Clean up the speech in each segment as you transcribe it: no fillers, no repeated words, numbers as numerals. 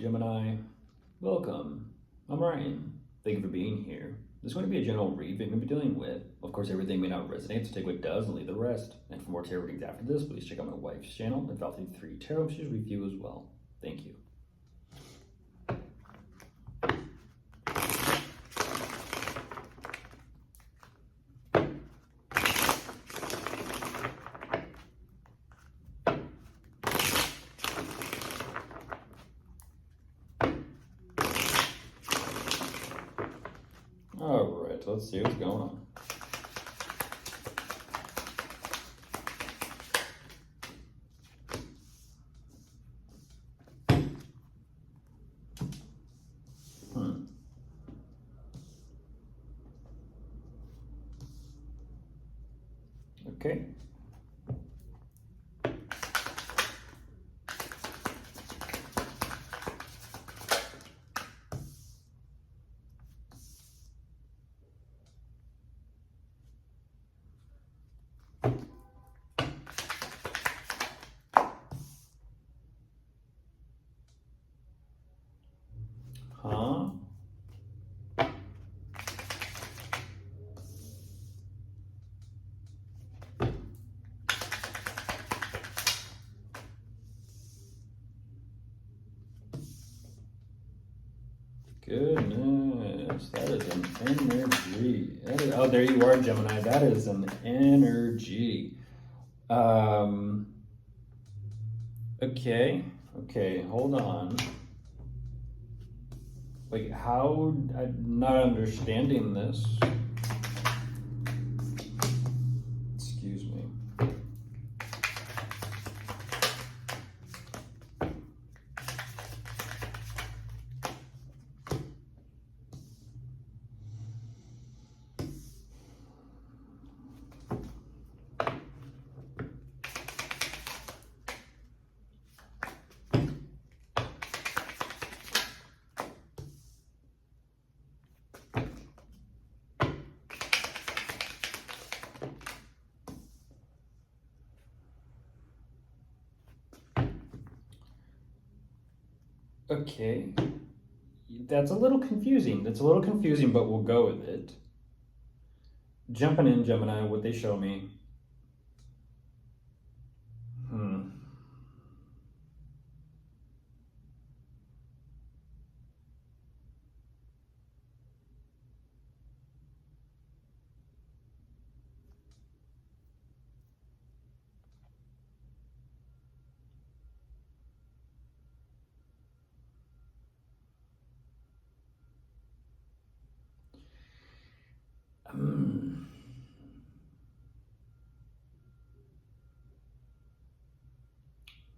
Gemini. Welcome. I'm Ryan. Thank you for being here. This is going to be a general read that we're going to be dealing with. Of course, everything may not resonate, so take what does and leave the rest. And for more tarot readings after this, please check out my wife's channel, personalwithryan Tarot. She's review as well. Thank you. All right, let's see what's going on. Okay. Huh? Goodness, that is an energy. Oh, there you are, Gemini. That is an energy. Okay, hold on. Like, how? I'm not understanding this. Excuse me. Okay, that's a little confusing. But we'll go with it. Jumping in, Gemini, what they show me.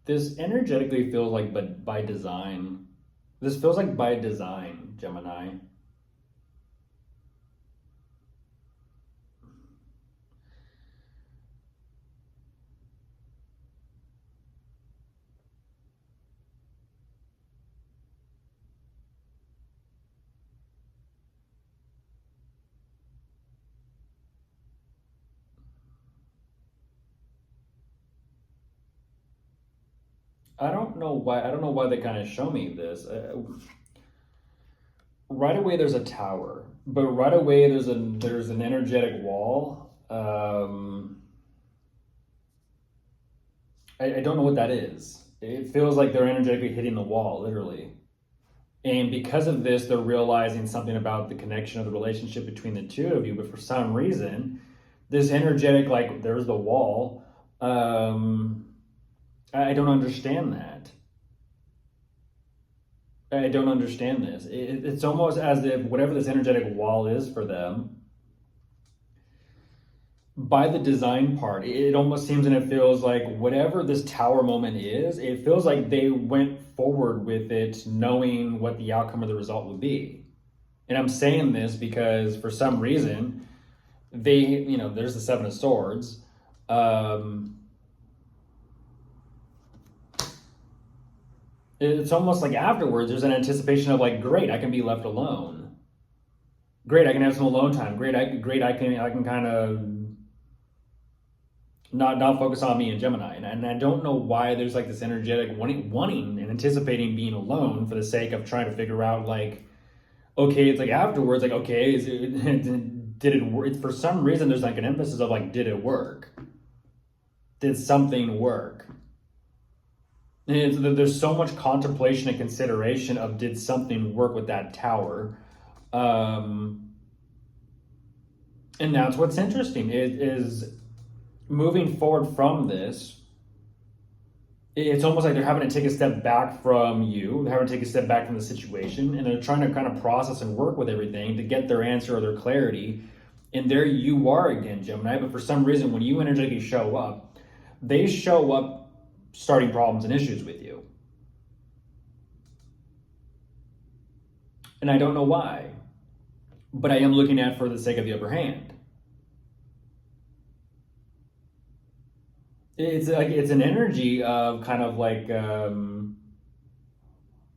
This energetically feels like, but by design. This feels like by design, Gemini. I don't know why they kind of show me this. Right away there's a tower, but right away there's an energetic wall. I don't know what that is. It feels like they're energetically hitting the wall, literally. And because of this, they're realizing something about the connection of the relationship between the two of you. But for some reason, this energetic, like, there's the wall. I don't understand that. I don't understand this. It's almost as if whatever this energetic wall is for them, by the design part, it almost seems and it feels like whatever this tower moment is, it feels like they went forward with it knowing what the outcome or the result would be. And I'm saying this because for some reason, there's the Seven of Swords. It's almost like afterwards, there's an anticipation of like, great, I can be left alone. Great, I can have some alone time. Great, I can kind of not focus on me and Gemini. And I don't know why there's like this energetic wanting and anticipating being alone for the sake of trying to figure out like, okay, it's like afterwards, like, okay, did it work? For some reason, there's like an emphasis of like, did it work? Did something work? And there's so much contemplation and consideration of did something work with that tower. And that's what's interesting is moving forward from this. It's almost like they're having to take a step back from you. They're having to take a step back from the situation, and they're trying to kind of process and work with everything to get their answer or their clarity. And there you are again, Gemini. But for some reason, when you energetically show up, they show up starting problems and issues with you. And I don't know why, but I am looking at for the sake of the upper hand. It's like it's an energy of kind of like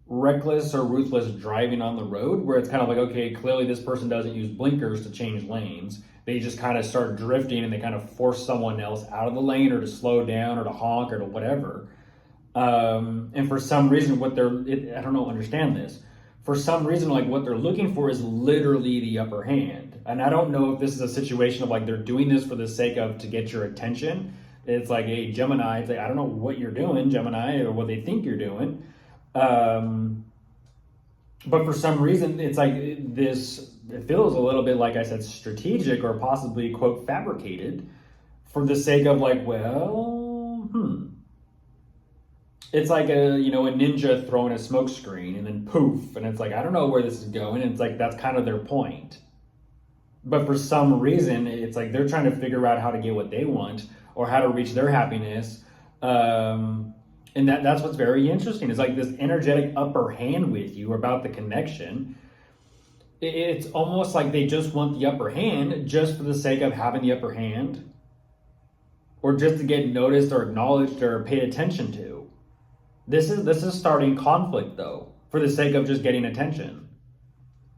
reckless or ruthless driving on the road, where it's kind of like, okay, clearly this person doesn't use blinkers to change lanes. They just kind of start drifting and they kind of force someone else out of the lane or to slow down or to honk or to whatever. And for some reason, I don't know, understand this. For some reason, like what they're looking for is literally the upper hand. And I don't know if this is a situation of like they're doing this for the sake of to get your attention. It's like, hey, Gemini, it's like, I don't know what you're doing, Gemini, or what they think you're doing. But for some reason, it's like it feels a little bit, like I said, strategic or possibly, quote, fabricated for the sake of like, well, It's like a ninja throwing a smoke screen and then poof, and it's like, I don't know where this is going. And it's like, that's kind of their point. But for some reason, it's like they're trying to figure out how to get what they want or how to reach their happiness. And that's what's very interesting. It's like this energetic upper hand with you about the connection. It's almost like they just want the upper hand just for the sake of having the upper hand, or just to get noticed or acknowledged or paid attention to. This is starting conflict though, for the sake of just getting attention.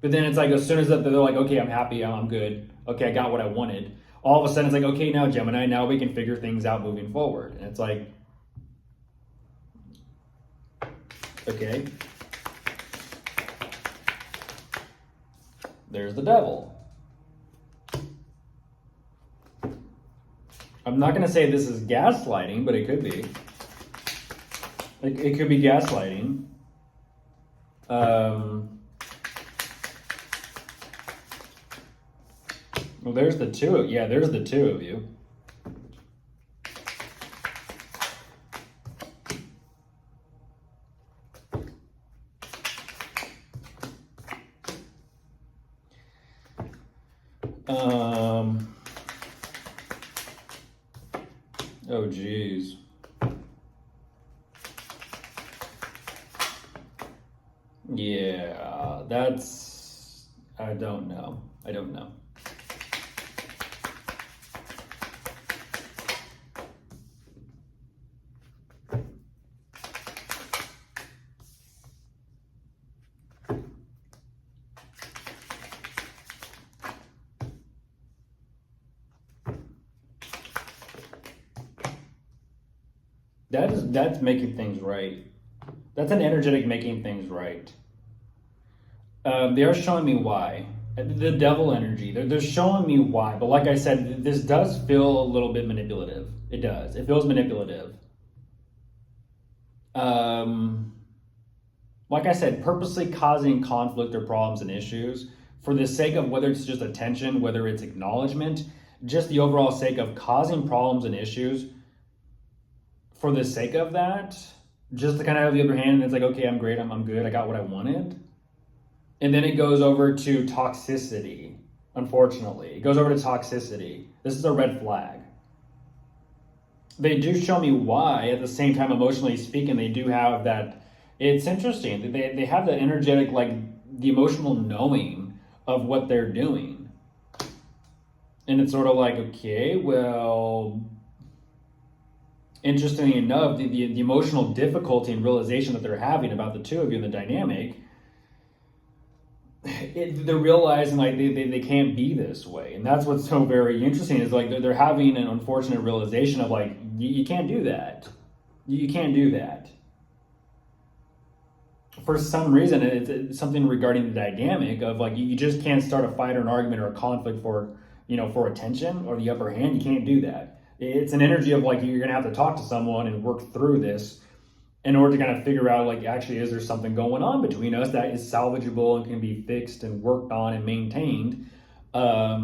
But then it's like, as soon as they're like, okay, I'm happy, I'm good, okay, I got what I wanted, all of a sudden it's like, okay, now Gemini, now we can figure things out moving forward. And it's like, okay, there's the devil. I'm not going to say this is gaslighting, but it could be. It could be gaslighting. Well, there's the two. There's the two of you. Oh, geez. Yeah, I don't know. That's making things right. That's an energetic making things right. They are showing me why. The devil energy, they're showing me why. But like I said, this does feel a little bit manipulative. It does. It feels manipulative. Like I said, purposely causing conflict or problems and issues for the sake of whether it's just attention, whether it's acknowledgement, just the overall sake of causing problems and issues for the sake of that, just to kind of have the upper hand. And it's like, okay, I'm great, I'm good, I got what I wanted. And then it goes over to toxicity, unfortunately. It goes over to toxicity. This is a red flag. They do show me why. At the same time, emotionally speaking, they do have that. It's interesting. They have that energetic, like the emotional knowing of what they're doing. And it's sort of like, okay, well, interestingly enough, the emotional difficulty and realization that they're having about the two of you in the dynamic, they're realizing like they can't be this way, and that's what's so very interesting is like they're having an unfortunate realization of like you can't do that, you can't do that. For some reason, it's something regarding the dynamic of like you just can't start a fight or an argument or a conflict for for attention or the upper hand. You can't do that. It's an energy of like you're gonna have to talk to someone and work through this in order to kind of figure out like actually is there something going on between us that is salvageable and can be fixed and worked on and maintained. I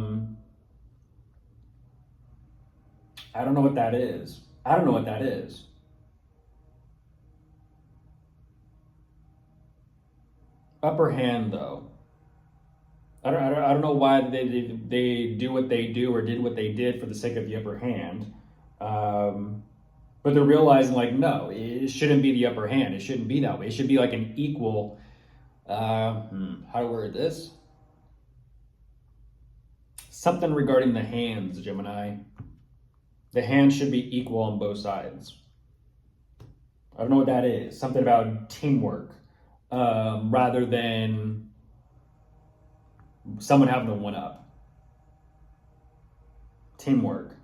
don't know what that is. I don't know what that is. Upper hand though. I don't know why they do what they do or did what they did for the sake of the upper hand. But they're realizing like, no, it shouldn't be the upper hand. It shouldn't be that way. It should be like an equal, how to word this? Something regarding the hands, Gemini. The hands should be equal on both sides. I don't know what that is. Something about teamwork, rather than someone having the one up. Teamwork.